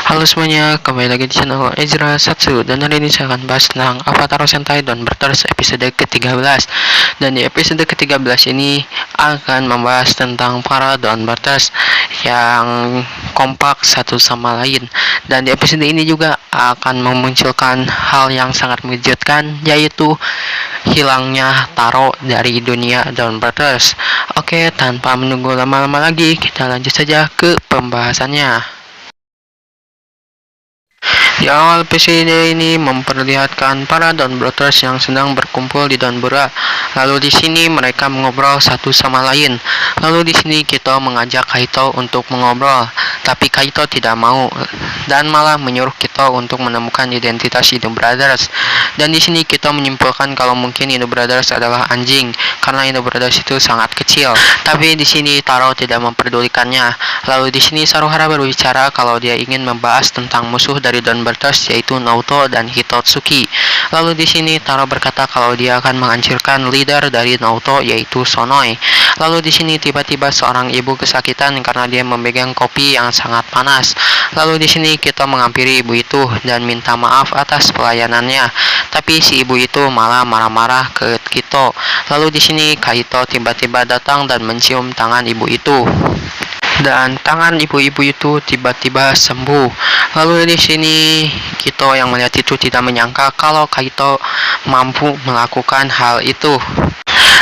Halo semuanya, kembali lagi di channel Ezra Satsu. Dan hari ini saya akan bahas tentang Avatar Sentai Dawn Breakers episode ke-13. Dan di episode ke-13 ini akan membahas tentang para Dawn Breakers yang kompak satu sama lain. Dan di episode ini juga akan memunculkan hal yang sangat mengejutkan, yaitu hilangnya Taro dari dunia Dawn Breakers. Oke, tanpa menunggu lama-lama lagi, kita lanjut saja ke pembahasannya. Di awal episode ini memperlihatkan para Dawn Brothers yang sedang berkumpul di Dawnbora. Lalu di sini mereka mengobrol satu sama lain. Lalu di sini Kito mengajak Kaito untuk mengobrol, tapi Kaito tidak mau dan malah menyuruh Kito untuk menemukan identitas Inu Brothers. Dan di sini Kito menyimpulkan kalau mungkin Inu Brothers adalah anjing karena Inu Brothers itu sangat kecil. Tapi di sini Taro tidak memperdulikannya. Lalu di sini Saruhara berbicara kalau dia ingin membahas tentang musuh dari Dawn Breakers, yaitu Naoto dan Hitotsuki. Lalu di sini Taro berkata kalau dia akan menghancurkan leader dari Naoto, yaitu Sonoi. Lalu di sini tiba-tiba seorang ibu kesakitan karena dia memegang kopi yang sangat panas. Lalu di sini kita menghampiri ibu itu dan minta maaf atas pelayanannya. Tapi si ibu itu malah marah-marah ke Kito. Lalu di sini Kaito tiba-tiba datang dan mencium tangan ibu itu. Dan tangan ibu-ibu itu tiba-tiba sembuh. Lalu di sini Kito yang melihat itu tidak menyangka kalau Kaito mampu melakukan hal itu.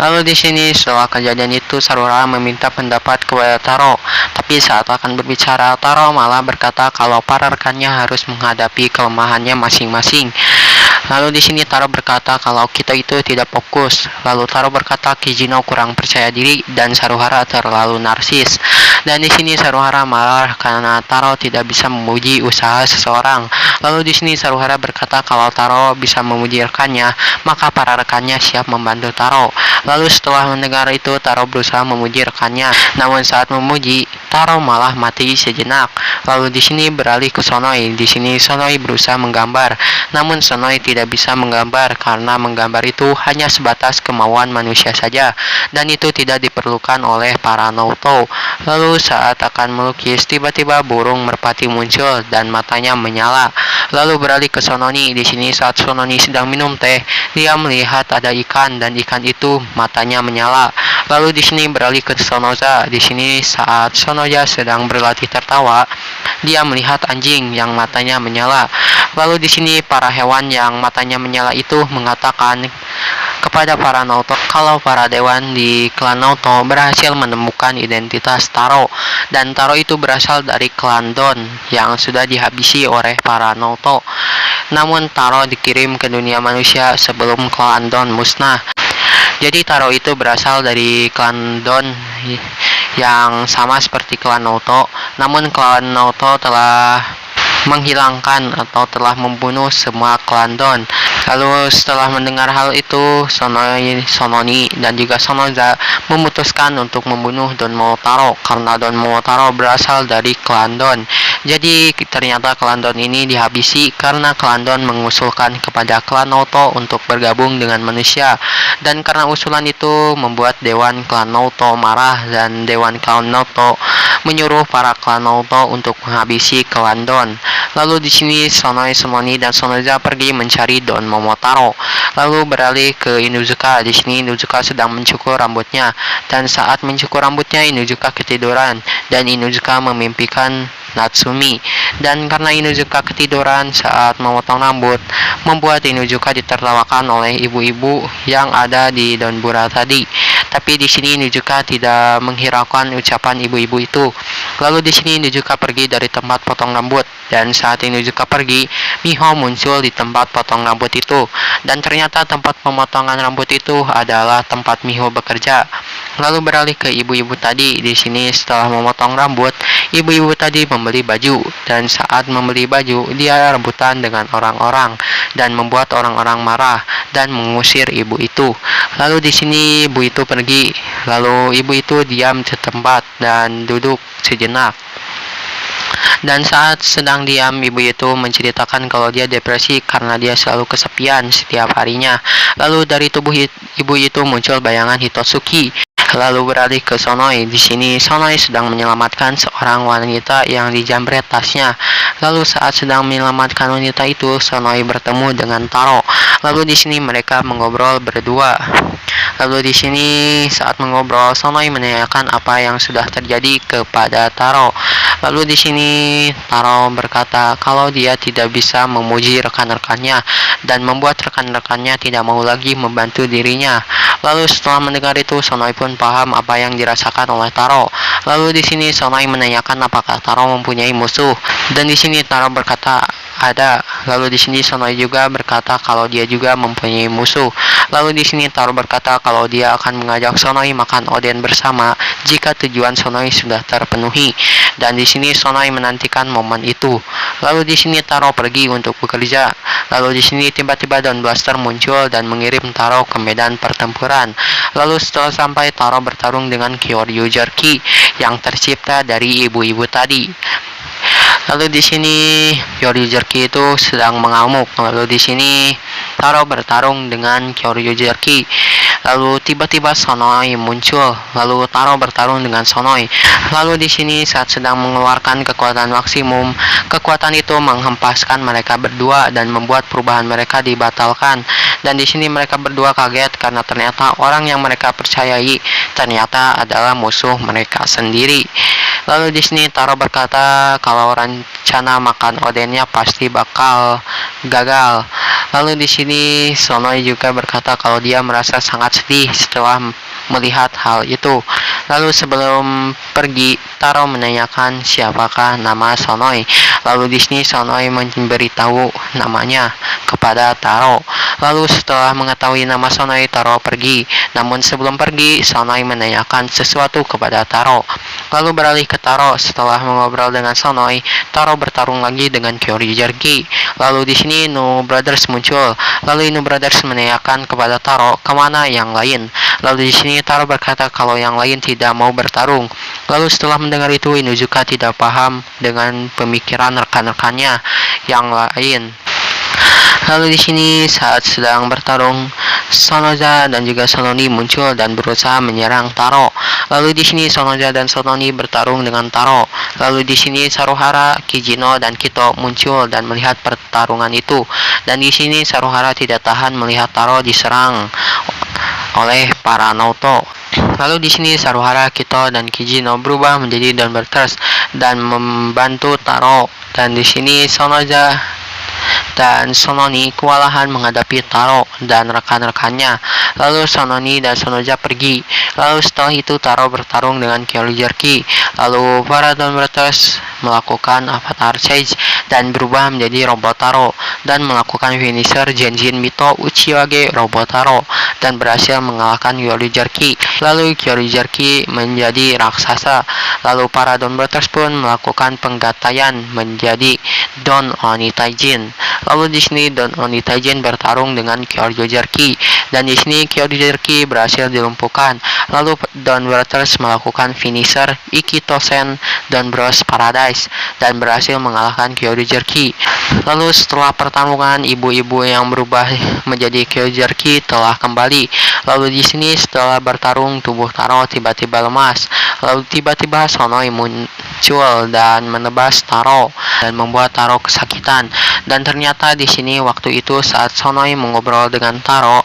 Lalu di sini setelah kejadian itu Sarura meminta pendapat kepada Taro. Tapi saat akan berbicara, Taro malah berkata kalau para rekannya harus menghadapi kelemahannya masing-masing. Lalu di sini Taro berkata kalau Kito itu tidak fokus. Lalu Taro berkata Kijino kurang percaya diri dan Saruhara terlalu narsis. Dan di sini Saruhara marah karena Taro tidak bisa memuji usaha seseorang. Lalu di sini Saruhara berkata kalau Taro bisa memuji rekannya, maka para rekannya siap membantu Taro. Lalu setelah mendengar itu Taro berusaha memuji rekannya. Namun saat memuji, Taro malah mati sejenak. Lalu di sini beralih ke Sonoi. Di sini Sonoi berusaha menggambar. Namun Sonoi tidak bisa menggambar karena menggambar itu hanya sebatas kemauan manusia saja dan itu tidak diperlukan oleh para Naoto. Lalu saat akan melukis, tiba-tiba burung merpati muncul dan matanya menyala. Lalu beralih ke Sononi. Di sini saat Sononi sedang minum teh, dia melihat ada ikan dan ikan itu matanya menyala. Lalu di sini beralih ke Sonoza. Di sini saat Sonoza sedang berlatih tertawa, dia melihat anjing yang matanya menyala. Lalu di sini para hewan yang matanya menyala itu mengatakan kepada para Naoto kalau para dewan di klan Naoto berhasil menemukan identitas Taro, dan Taro itu berasal dari klan Dawn yang sudah dihabisi oleh para Naoto. Namun Taro dikirim ke dunia manusia sebelum klan Dawn musnah. Jadi Taro itu berasal dari klan Dawn yang sama seperti klan Naoto. Namun klan Naoto telah menghilangkan atau telah membunuh semua klan Dawn. Lalu setelah mendengar hal itu, Sononi dan juga Sonoza memutuskan untuk membunuh Don Momotaro karena Don Momotaro berasal dari klan Dawn. Jadi ternyata klan Dawn ini dihabisi karena klan Dawn mengusulkan kepada klan Naoto untuk bergabung dengan manusia. Dan karena usulan itu membuat dewan klan Naoto marah dan dewan klan Naoto menyuruh para klan Naoto untuk menghabisi klan Dawn. Lalu di sini Sononi dan Sonoza pergi mencari Don Momotaro. Lalu beralih ke Inuzuka. Di sini Inuzuka sedang mencukur rambutnya dan saat mencukur rambutnya Inuzuka ketiduran dan Inuzuka memimpikan Natsumi. Dan karena Inuzuka ketiduran saat memotong rambut, membuat Inuzuka ditertawakan oleh ibu-ibu yang ada di Dawnbora tadi. Tapi di sini Inuzuka tidak menghiraukan ucapan ibu-ibu itu. Lalu di sini Inuzuka pergi dari tempat potong rambut dan saat Inuzuka pergi, Miho muncul di tempat potong rambut itu. Dan ternyata tempat pemotongan rambut itu adalah tempat Miho bekerja. Lalu beralih ke ibu-ibu tadi. Di sini setelah memotong rambut, ibu-ibu tadi membeli baju dan saat membeli baju dia rebutan dengan orang-orang dan membuat orang-orang marah dan mengusir ibu itu. Lalu di sini ibu itu pergi. Lalu ibu itu diam di tempat dan duduk sejenak. Dan saat sedang diam, ibu itu menceritakan kalau dia depresi karena dia selalu kesepian setiap harinya. Lalu dari tubuh ibu itu muncul bayangan Hitotsuki. Lalu beralih ke Sonoi. Di sini Sonoi sedang menyelamatkan seorang wanita yang dijamret tasnya. Lalu saat sedang menyelamatkan wanita itu, Sonoi bertemu dengan Taro. Lalu di sini mereka mengobrol berdua. Lalu di sini saat mengobrol, Sonoi menanyakan apa yang sudah terjadi kepada Taro. Lalu di sini Taro berkata kalau dia tidak bisa memuji rekan-rekannya dan membuat rekan-rekannya tidak mau lagi membantu dirinya. Lalu setelah mendengar itu, Sonoi pun paham apa yang dirasakan oleh Taro. Lalu di sini Sonoi menanyakan apakah Taro mempunyai musuh. Dan di sini Taro berkata ada. Lalu di sini Sonoi juga berkata kalau dia juga mempunyai musuh. Lalu di sini Taro berkata kalau dia akan mengajak Sonoi makan oden bersama jika tujuan Sonoi sudah terpenuhi. Dan di sini Sonoi menantikan momen itu. Lalu di sini Taro pergi untuk bekerja. Lalu di sini tiba-tiba Dawn Blaster muncul dan mengirim Taro ke medan pertempuran. Lalu setelah sampai, Taro bertarung dengan Kyoryu Jerky yang tercipta dari ibu-ibu tadi. Lalu di sini Kyoryu Jerky itu sedang mengamuk. Lalu di sini Taro bertarung dengan Kyoryu Jerky. Lalu tiba-tiba Sonoi muncul. Lalu Taro bertarung dengan Sonoi. Lalu di sini saat sedang mengeluarkan kekuatan maksimum, kekuatan itu menghempaskan mereka berdua dan membuat perubahan mereka dibatalkan. Dan di sini mereka berdua kaget karena ternyata orang yang mereka percayai ternyata adalah musuh mereka sendiri. Lalu di sini Taro berkata kalau rencana makan odennya pasti bakal gagal. Lalu di sini Sonoi juga berkata kalau dia merasa sangat sedih setelah melihat hal itu. Lalu sebelum pergi, Taro menanyakan siapakah nama Sonoi. Lalu di sini Sonoi memberitahu namanya kepada Taro. Lalu setelah mengetahui nama Sonoi, Taro pergi. Namun sebelum pergi, Sonoi menanyakan sesuatu kepada Taro. Lalu beralih ke Taro. Setelah mengobrol dengan Sonoi, Taro bertarung lagi dengan Kyoryu Jerky. Lalu di sini Inu Brothers muncul. Lalu Inu Brothers menanyakan kepada Taro kemana yang lain. Lalu di sini Taro berkata kalau yang lain tidak mau bertarung. Lalu setelah mendengar itu, Inuzuka tidak paham dengan pemikiran rekan-rekannya yang lain. Lalu di sini saat sedang bertarung, Sonoza dan juga Sononi muncul dan berusaha menyerang Taro. Lalu di sini Sonoza dan Sononi bertarung dengan Taro. Lalu di sini Saruhara, Kijino dan Kito muncul dan melihat pertarungan itu. Dan di sini Saruhara tidak tahan melihat Taro diserang oleh para Naoto. Lalu di sini Saruhara, Kito dan Kijino berubah menjadi Dawn Breakers dan membantu Taro. Dan di sini Sonoza dan Sononi kewalahan menghadapi Taro dan rekan-rekannya. Lalu Sononi dan Sonoza pergi. Lalu setelah itu Taro bertarung dengan Kyoryu Jerky. Lalu para Dawn Breakers melakukan Avatar Change dan berubah menjadi Robot Taro dan melakukan finisher Genjin Mito Uchiwage Robot Taro dan berhasil mengalahkan Kyoryu Jerky. Lalu Kyoryu Jerky menjadi raksasa. Lalu para Dawn Breakers pun melakukan penggataian menjadi Dawn Oni Taijin. Lalu di sini Dawn Oni Taijin bertarung dengan Kyoryu Jerky dan di sini Kyoryu Jerky berhasil dilumpuhkan. Lalu Dawn Breakers melakukan finisher Ikitosen Dawn Bros Paradise dan berhasil mengalahkan Kyoryu Jerky. Lalu setelah pertarungan, ibu-ibu yang berubah menjadi Kyoryu Jerky telah kembali. Lalu di sini setelah bertarung, tubuh Taro tiba-tiba lemas. Lalu tiba-tiba Sonoi muncul dan menebas Taro dan membuat Taro kesakitan. Dan ternyata di sini waktu itu saat Sonoi mengobrol dengan Taro,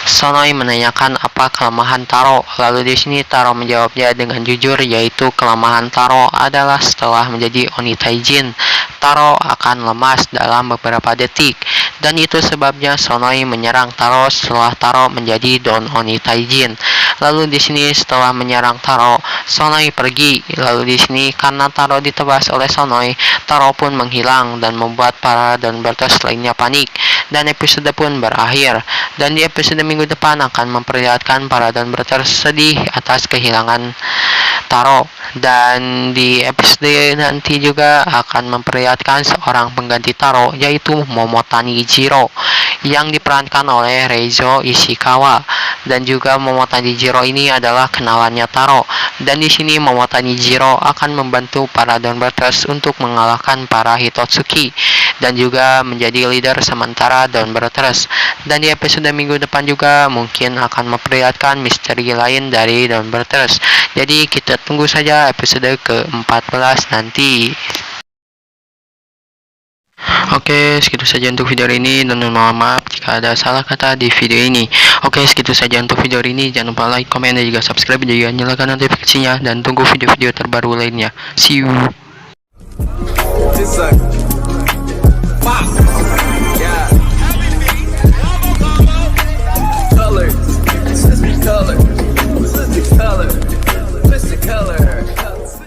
Sonoi menanyakan apa kelemahan Taro. Lalu di sini Taro menjawabnya dengan jujur, yaitu kelemahan Taro adalah setelah menjadi Oni Taijin, Taro akan lemas dalam beberapa detik. Dan itu sebabnya Sonoi menyerang Taro setelah Taro menjadi Dawn Oni Taijin. Lalu di sini setelah menyerang Taro, Sonoi pergi. Lalu di sini karena Taro ditebas oleh Sonoi, Taro pun menghilang dan membuat para Dawn Breakers lainnya panik. Dan episode pun berakhir. Dan di episode minggu depan akan memperlihatkan para Dawn Breakers sedih atas kehilangan Taro. Dan di episode nanti juga akan memperlihatkan seorang pengganti Taro, yaitu Momotani Jiro yang diperankan oleh Reizo Ishikawa. Dan juga Momotani Jiro ini adalah kenalannya Taro. Dan di sini Momotani Jiro akan membantu para Dawn Breakers untuk mengalahkan para Hitotsuki dan juga menjadi leader sementara Dawn Breakers. Dan di episode minggu depan juga juga mungkin akan memperlihatkan misteri lain dari Don Brothers. Jadi kita tunggu saja episode ke-14 nanti. Oke, segitu saja untuk video ini dan mohon maaf jika ada salah kata di video ini. Oke, segitu saja untuk video ini. Jangan lupa like, komen, dan juga subscribe, dan juga nyalakan notifikasinya, dan tunggu video-video terbaru lainnya. See you.